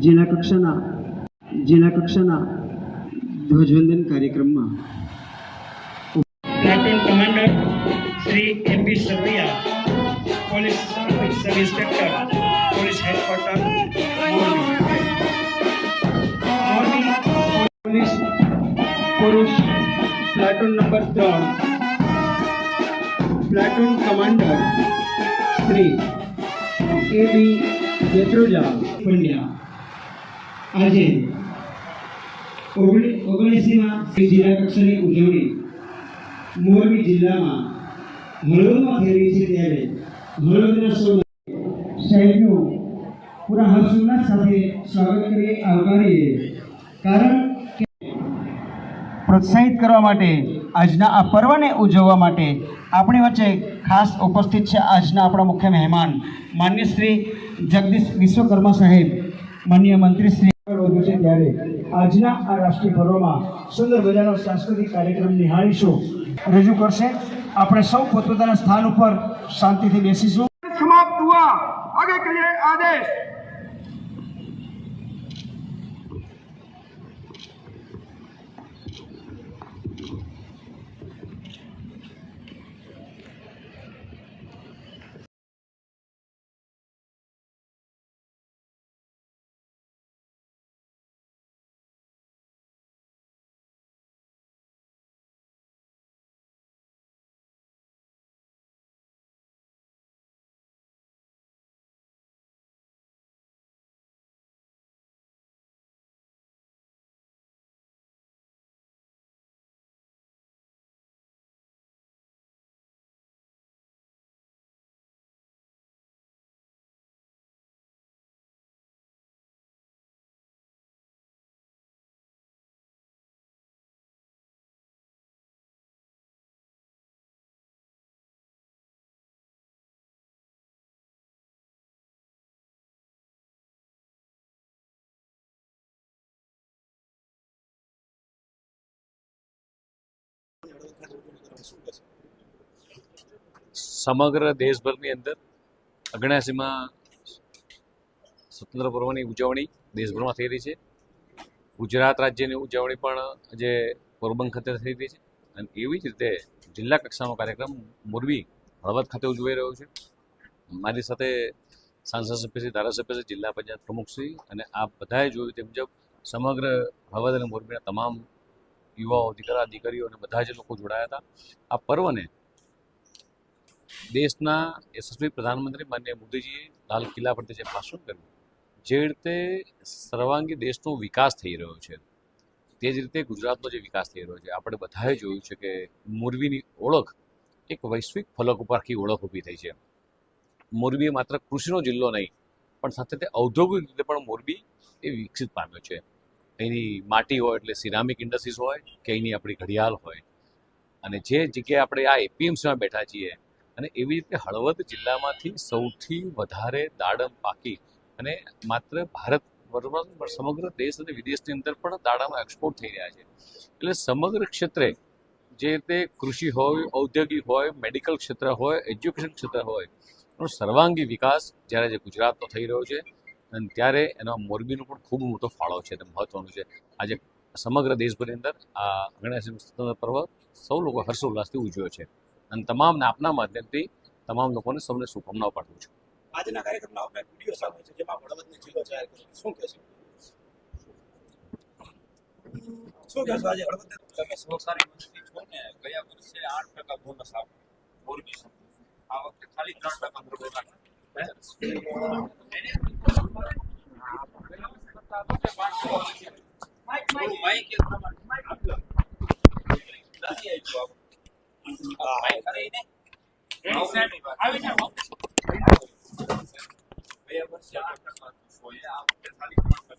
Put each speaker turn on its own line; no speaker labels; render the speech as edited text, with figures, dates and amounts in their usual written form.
જિલ્લા કક્ષાના ધ્વજવંદન કાર્યક્રમમાં
platoon commander Shri MB Sarvaiya, police sub inspector, police headquarter Morbi, police પુરુષ platoon number 3, platoon commander Shri AB Betroja Pandya. આજે 19મી જિલ્લા કક્ષાની ઉજવણી મોરબી જિલ્લામાં હળવદમાં થઈ રહી છે, ત્યારે હળવદના સૌ શહેરનું પૂરા હર્ષોલ્લાસ સાથે સ્વાગત કરીએ, આવકારીએ. કારણ કે પ્રોત્સાહિત કરવા માટે, આજના આ પર્વને ઉજવવા માટે આપણી વચ્ચે ખાસ ઉપસ્થિત છે આજના આપણા મુખ્ય મહેમાન માન્ય શ્રી જગદીશ વિશ્વકર્મા સાહેબ, માન્ય મંત્રી શ્રી. છે ત્યારે આજના આ રાષ્ટ્રીય પર્વમાં સુંદર મજાનો સાંસ્કૃતિક કાર્યક્રમ નિહાળીશું, રજૂ કરશે. આપણે સૌ પોતપોતાના સ્થાન ઉપર શાંતિથી બેસીશું.
समाप्त हुआ, आगे के लिए आदेश.
સમગ્ર દેશભરની અંદર 79માં સ્વતંત્ર પર્વની ઉજવણી દેશભરમાં થઈ રહી છે. ગુજરાત રાજ્યની ઉજવણી પણ આજે પોરબંદર ખાતે થઈ રહી છે, અને એવી જ રીતે જિલ્લા કક્ષાનો કાર્યક્રમ મોરબી હળવદ ખાતે ઉજવાઈ રહ્યો છે. મારી સાથે સાંસદ સભ્યશ્રી, ધારાસભ્યશ્રી, જિલ્લા પંચાયત પ્રમુખશ્રી અને આ બધાએ જોયું તે મુજબ સમગ્ર હળવદ અને મોરબીના તમામ યુવાઓ, દીકરીઓ અને બધા જ લોકો જોડાયા હતા. આ પર્વને દેશના યશસ્વી પ્રધાનમંત્રી માનનીય મોદીજીએ લાલ કિલ્લા પરથી જે ભાષણ કર્યું, જે રીતે સર્વાંગી દેશનો વિકાસ થઈ રહ્યો છે, તે જ રીતે ગુજરાતનો જે વિકાસ થઈ રહ્યો છે, આપણે બધાએ જોયું છે કે મોરબીની ઓળખ એક વૈશ્વિક ફલક ઉપર આખી ઓળખ ઊભી થઈ છે. મોરબી માત્ર કૃષિનો જિલ્લો નહીં, પણ સાથે તે ઔદ્યોગિક રીતે પણ મોરબી એ વિકસિત પામ્યો છે. અહીંની માટી હોય એટલે સિરામિક ઇન્ડસ્ટ્રીઝ હોય કે અહીંની આપણી ઘડિયાળ હોય, અને જે જગ્યાએ આપણે આ એપીએમસીમાં બેઠા છીએ, અને એવી રીતે હળવદ જિલ્લામાંથી સૌથી વધારે દાડમ પાકી અને માત્ર ભારત બરોબર સમગ્ર દેશ અને વિદેશની અંદર પણ દાડમના એક્સપોર્ટ થઈ રહ્યા છે. એટલે સમગ્ર ક્ષેત્રે જે રીતે કૃષિ હોય, ઔદ્યોગિક હોય, મેડિકલ ક્ષેત્ર હોય, એજ્યુકેશન ક્ષેત્ર હોય, એનો સર્વાંગી વિકાસ જ્યારે જે ગુજરાતનો થઈ રહ્યો છે, અને ત્યારે એનો મોરબીનો પણ ખૂબ મોટો ફાળો છે અને મહત્વનું છે. આજે સમગ્ર દેશભરની અંદર આ 79મી સ્વતંત્ર પર્વ સૌ લોકો હર્ષોલ્લાસથી ઉજવ્યો છે, અને તમામને આપના માધ્યમથી તમામ લોકોને સૌને શુભકામનાઓ પાઠવું છું.
આજના કાર્યક્રમનો આપણે વિડીયો સામે છે, જેમાં હળવદને જિલ્લો જાહેર કર્યો. શું કહેશો? શું કહેશો આજે હળવદ?
તમે સહકારી મંત્રી છો ને, ગયા વર્ષે 8% બોનસ આપ્યો મોરબી સમૂહ, આ વખતે ખાલી 3% બોનસ આપ્યો. આ વખતે ખાલી 3%